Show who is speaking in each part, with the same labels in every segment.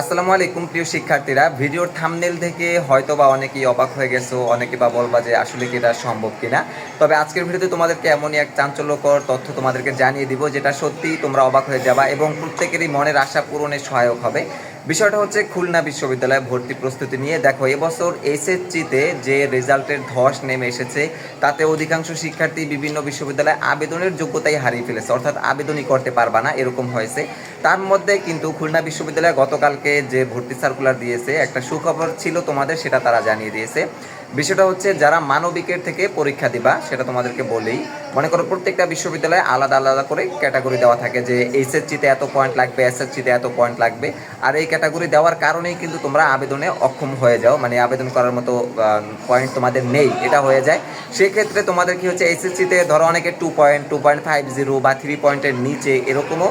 Speaker 1: আসসালামু আলাইকুম প্রিয় শিক্ষার্থীরা, ভিডিওর থাম্বনেল থেকে হয়তোবা অনেকেই অবাক হয়ে গেছো, অনেকে বা বলবা যে আসলে কি এটা সম্ভব কিনা। তবে আজকের ভিডিওতে তোমাদেরকে এমনই এক চাঞ্চল্যকর তথ্য তোমাদেরকে জানিয়ে দিব যেটা সত্যি তোমরা অবাক হয়ে যাবা এবং প্রত্যেকেরই মনের আশা পূরণে সহায়ক হবে। বিষয়টা হচ্ছে খুলনা বিশ্ববিদ্যালয়ে ভর্তি প্রস্তুতি নিয়ে। দেখো, এবছর এসএসসিতে যে রেজাল্টের ধস নেমে এসেছে তাতে অধিকাংশ শিক্ষার্থী বিভিন্ন বিশ্ববিদ্যালয়ে আবেদনের যোগ্যতাই হারিয়ে ফেলেছে, অর্থাৎ আবেদনই করতে পারবা না এরকম হয়েছে। তার মধ্যে কিন্তু খুলনা বিশ্ববিদ্যালয় গতকালকে যে ভর্তি সার্কুলার দিয়েছে, একটা সুখবর ছিল তোমাদের, সেটা তারা জানিয়ে দিয়েছে। বিষয়টা হচ্ছে যারা মানবিকের থেকে পরীক্ষা দিবা, সেটা তোমাদেরকে বলেই, মনে করো প্রত্যেকটা বিশ্ববিদ্যালয়ে আলাদা আলাদা করে ক্যাটাগরি দেওয়া থাকে যে এইচএসসিতে এত পয়েন্ট লাগবে, এসএসসিতে এত পয়েন্ট লাগবে। আর এই ক্যাটাগরি দেওয়ার কারণেই কিন্তু তোমরা আবেদনে অক্ষম হয়ে যাও, মানে আবেদন করার মতো পয়েন্ট তোমাদের নেই, এটা হয়ে যায়। সেক্ষেত্রে তোমাদের কি হচ্ছে, এইচএসসিতে ধরো অনেকে 2 পয়েন্ট, 2.50 বা 3 পয়েন্টের নিচে এরকমও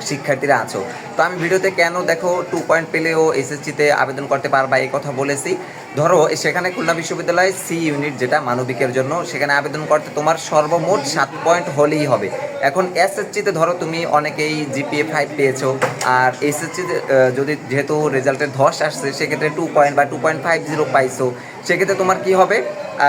Speaker 1: শিক্ষার্থীরা আছো। তো আমি ভিডিওতে কেন দেখো 2 পয়েন্ট পেলেও এসএসসিতে আবেদন করতে পারবা এই কথা বলেছি। ধরো সেখানে খুলনা বিশ্ববিদ্যালয় সি ইউনিট, যেটা মানবিকের জন্য, সেখানে আবেদন করতে তোমার সর্বমোট 7 পয়েন্ট হলেই হবে। এখন এসএসসিতে ধরো তুমি অনেকেই জিপিএ 5 পেয়েছো, আর এসএসসিতে যদি যেহেতু রেজাল্টের ধস আসছে সেক্ষেত্রে 2 পয়েন্ট বা 2.50 পাইছো, সেক্ষেত্রে তোমার কি হবে,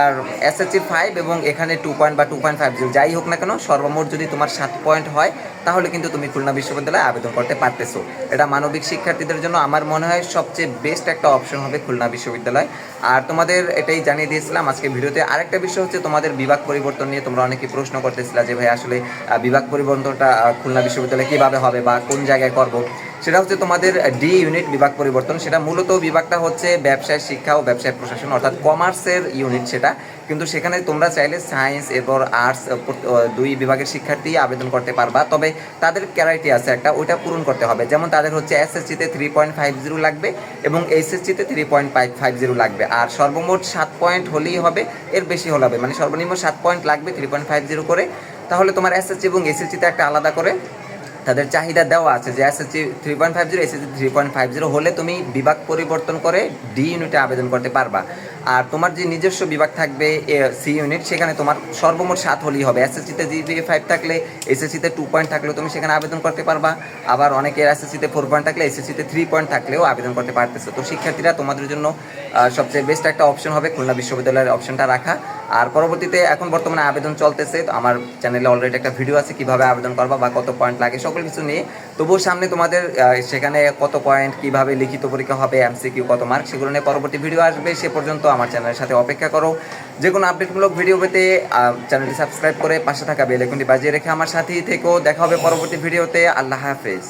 Speaker 1: আর এসএসসি 5 এবং এখানে 2 পয়েন্ট বা 2.50 যাই হোক না কেন, সর্বমোট যদি তোমার 7 পয়েন্ট হয় তাহলে কিন্তু তুমি খুলনা বিশ্ববিদ্যালয়ে আবেদন করতে পারতেছো। এটা মানবিক শিক্ষার্থীদের জন্য আমার মনে হয় সবচেয়ে বেস্ট একটা অপশন হবে খুলনা বিশ্ববিদ্যালয়। আর তোমাদের এটাই জানিয়ে দিয়েছিলাম আজকে ভিডিওতে। আরেকটা বিষয় হচ্ছে তোমাদের বিভাগ পরিবর্তন নিয়ে তোমরা অনেকে প্রশ্ন করতেছিলা যে ভাই আসলে বিভাগ পরিবর্তনটা খুলনা বিশ্ববিদ্যালয়ে কীভাবে হবে বা কোন জায়গায় করব। সেটা হচ্ছে তোমাদের ডি ইউনিট বিভাগ পরিবর্তন। সেটা মূলত বিভাগটা হচ্ছে ব্যবসায় শিক্ষা ও ব্যবসায় প্রশাসন, অর্থাৎ কমার্সের ইউনিট সেটা। কিন্তু সেখানে তোমরা চাইলে সায়েন্স এরপর আর্টস দুই বিভাগের শিক্ষার্থী আবেদন করতে পারবা। তবে তাদের ক্যারাইটি আছে একটা, ওইটা পূরণ করতে হবে। যেমন তাদের হচ্ছে এসএসসিতে 3.50 লাগবে এবং এইচএসসিতে 3.50 লাগবে। আর সর্বমোট 7 পয়েন্ট হলেই হবে, এর বেশি হলে হবে, মানে সর্বনিম্ন 7 পয়েন্ট লাগবে 3.50 করে। তাহলে তোমার এসএসসি এবং এসএসসিতে একটা আলাদা করে তাদের চাহিদা দেওয়া আছে যে এসএসসি 3.50, এসএসসি 3.50 হলে তুমি বিভাগ পরিবর্তন করে ডি ইউনিটে আবেদন করতে পারবা। আর তোমার যে নিজস্ব বিভাগ থাকবে সি ইউনিট, সেখানে তোমার সর্বমোট 7 হলেই হবে। এসএসসিতে জিপিএ 5 থাকলে, এসএসসিতে 2 পয়েন্ট থাকলেও তুমি সেখানে আবেদন করতে পারবা। আবার অনেকের এসএসসিতে 4 পয়েন্ট থাকলে এসএসসিতে 3 পয়েন্ট থাকলেও আবেদন করতে পারতেছে। তো শিক্ষার্থীরা, তোমাদের জন্য সবচেয়ে বেস্ট একটা অপশন হবে খুলনা বিশ্ববিদ্যালয়ের অপশনটা রাখা। আর পরবর্তীতে এখন বর্তমানে আবেদন চলতেছে, তো আমার চ্যানেলে অলরেডি একটা ভিডিও আছে কীভাবে আবেদন করবা বা কত পয়েন্ট লাগে সকল কিছু নিয়ে। তবুও সামনে তোমাদের সেখানে কত পয়েন্ট, কিভাবে লিখিত পরীক্ষা হবে, এমসিকিউ কত মার্ক, সেগুলো নিয়ে পরবর্তী ভিডিও আসবে। সে পর্যন্ত আমার চ্যানেলের সাথে অপেক্ষা করো। যে কোনো আপডেটমূলক ভিডিও পেতে চ্যানেলটি সাবস্ক্রাইব করে পাশে থাকা বেল আইকনটি বাজিয়ে রেখে আমার সাথেই থেকো। দেখা হবে পরবর্তী ভিডিওতে। আল্লাহ হাফেজ।